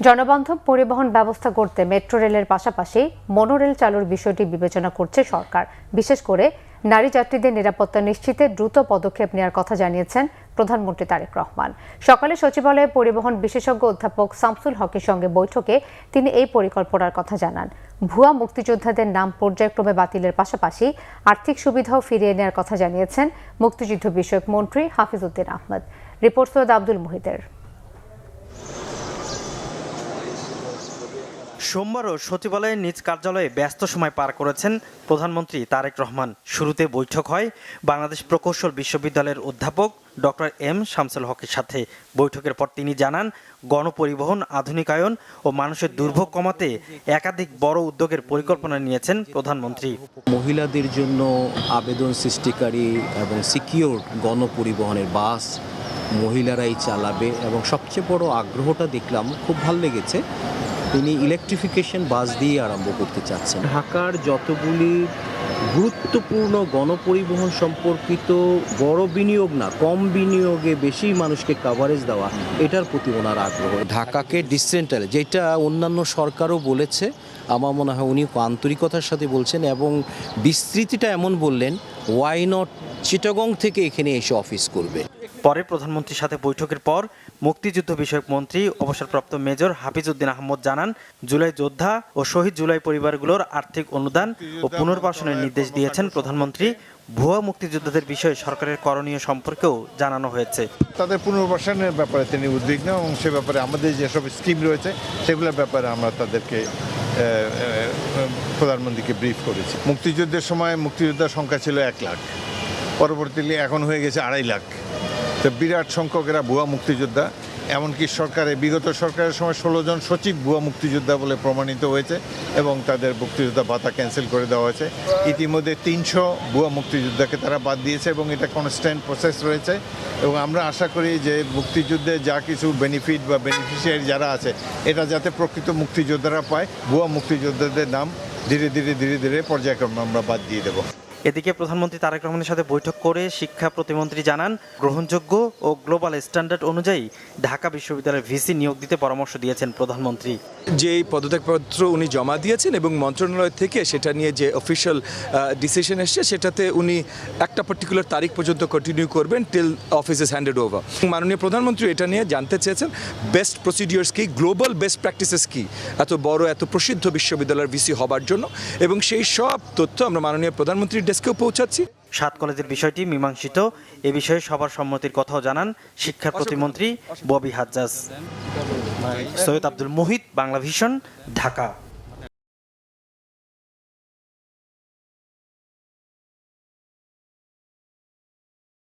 জনবান্ধব পরিবহন ব্যবস্থা করতে মেট্রো রেলের পাশাপাশি মনোরেল চালুর বিষয়টি বিবেচনা করছে সরকার। বিশেষ করে নারী যাত্রীদের নিরাপত্তা নিশ্চিতে দ্রুত পদক্ষেপ নেওয়ার কথা জানিয়েছেন প্রধানমন্ত্রী তারেক রহমান। সকালে সচিবালয়ে পরিবহন বিশেষজ্ঞ অধ্যাপক শামসুল হকের সঙ্গে বৈঠকে তিনি এই পরিকল্পনার কথা জানান। ভুয়া মুক্তিযোদ্ধাদের নাম পর্যায়ক্রমে বাতিলের পাশাপাশি আর্থিক সুবিধাও ফিরিয়ে নেওয়ার কথা জানিয়েছেন মুক্তিযুদ্ধ বিষয়ক মন্ত্রী হাফিজ উদ্দিন আহমেদ। রিপোর্ট সৈয়দ আব্দুল মুহিতের। সোমবারও সচিবালয়ে নিজ কার্যালয়ে ব্যস্ত সময় পার করেছেন প্রধানমন্ত্রী তারেক রহমান। শুরুতে বৈঠক হয় বাংলাদেশ প্রকৌশল বিশ্ববিদ্যালয়ের অধ্যাপক ডক্টর এম শামসুল হকের সাথে। বৈঠকের পর তিনি জানান, গণপরিবহন আধুনিকায়ন ও মানুষের দুর্ভোগ কমাতে একাধিক বড় উদ্যোগের পরিকল্পনা নিয়েছেন প্রধানমন্ত্রী। মহিলাদের জন্য আবেদন সৃষ্টিকারী এবং সিকিউর গণপরিবহনের বাস মহিলারাই চালাবে এবং সবচেয়ে বড় আগ্রহটা দেখলাম, খুব ভালো লেগেছে, তিনি ইলেকট্রিফিকেশন বাস দিয়ে আরম্ভ করতে চাচ্ছেন। ঢাকার যতগুলি গুরুত্বপূর্ণ গণপরিবহন সম্পর্কিত বড় বিনিয়োগ না, কম বিনিয়োগে বেশি মানুষকে কাভারেজ দেওয়া, এটার প্রতি ওনার আগ্রহ। ঢাকাকে ডিসেন্ট্রাল, যেটা অন্যান্য সরকারও বলেছে, আমার মনে হয় উনি আন্তরিকতার সাথে বলছেন এবং বিস্তৃতিটা এমন বললেন, ওয়াই নট চিটাগং থেকে এখানে এসে অফিস করবে। পরে প্রধানমন্ত্রীর সাথে বৈঠকের পর মুক্তিযুদ্ধ বিষয়ক মন্ত্রী অবসরপ্রাপ্ত মেজর হাফিজ উদ্দিন আহমেদ জানান, জুলাই যোদ্ধা ও শহীদ জুলাই পরিবারগুলোর আর্থিক অনুদান ও পুনর্বাসনের নির্দেশ দিয়েছেন প্রধানমন্ত্রী। ভুয়া মুক্তিযোদ্ধাদের বিষয়ে সরকারের করণীয় সম্পর্কেও জানানো হয়েছে। তাদের পুনর্বাসনের ব্যাপারে তিনি উদ্বিগ্ন এবং সে ব্যাপারে আমাদের যেসব স্কিম রয়েছে সেগুলোর ব্যাপারে আমরা তাদেরকে প্রধানমন্ত্রীকে ব্রিফ করেছি। মুক্তিযুদ্ধের সময় মুক্তিযোদ্ধার সংখ্যা ছিল 1 লাখ, পরবর্তীতে এখন হয়ে গেছে 2.5 লাখ। তো বিরাট সংখ্যক এরা ভুয়া মুক্তিযোদ্ধা। এমনকি বিগত সরকারের সময় 16 জন সচিব ভুয়া মুক্তিযোদ্ধা বলে প্রমাণিত হয়েছে এবং তাদের মুক্তিযোদ্ধা ভাতা ক্যান্সেল করে দেওয়া হয়েছে। ইতিমধ্যে 300 ভুয়া মুক্তিযোদ্ধাকে তারা বাদ দিয়েছে এবং এটা কনস্ট্যান্ট প্রসেস রয়েছে এবং আমরা আশা করি যে মুক্তিযুদ্ধে যা কিছু বেনিফিট বা বেনিফিশিয়ারি যারা আছে, এটা যাতে প্রকৃত মুক্তিযোদ্ধারা পায়, ভুয়া মুক্তিযোদ্ধাদের নাম ধীরে ধীরে পর্যায়ক্রমে আমরা বাদ দিয়ে দেবো। এদিকে প্রধানমন্ত্রী তারেক রহমানের সাথে বৈঠক করে শিক্ষা প্রতিমন্ত্রী জানান, গ্রহণযোগ্য ও গ্লোবাল স্ট্যান্ডার্ড অনুযায়ী ঢাকা বিশ্ববিদ্যালয়ের ভিসি নিয়োগ দিতে পরামর্শ দিয়েছেন প্রধানমন্ত্রী। যে পদত্যাগপত্র উনি জমা দিয়েছেন এবং মন্ত্রণালয় থেকে সেটা নিয়ে যে অফিসিয়াল ডিসিশন এসছে, সেটাতে উনি একটা পার্টিকুলার তারিখ পর্যন্ত কন্টিনিউ করবেন till office is handed over. মাননীয় প্রধানমন্ত্রী এটা নিয়ে জানতে চেয়েছেন বেস্ট প্রসিডিওর্স কি, গ্লোবাল বেস্ট প্র্যাকটিসেস কি এত বড় এত প্রসিদ্ধ বিশ্ববিদ্যালয়ের ভিসি হবার জন্য, এবং সেই সব তথ্য আমরা মাননীয় প্রধানমন্ত্রীর ডেস্কেও পৌঁছাচ্ছি। 7 কলেজের বিষয়টি মীমাংসিত। এ বিষয়ে সবার সম্মতির কথাও জানান শিক্ষা প্রতিমন্ত্রী ববি হাজ্জাজ। সৈয়দ আব্দুল মুহিত, বাংলা ভিশন, ঢাকা।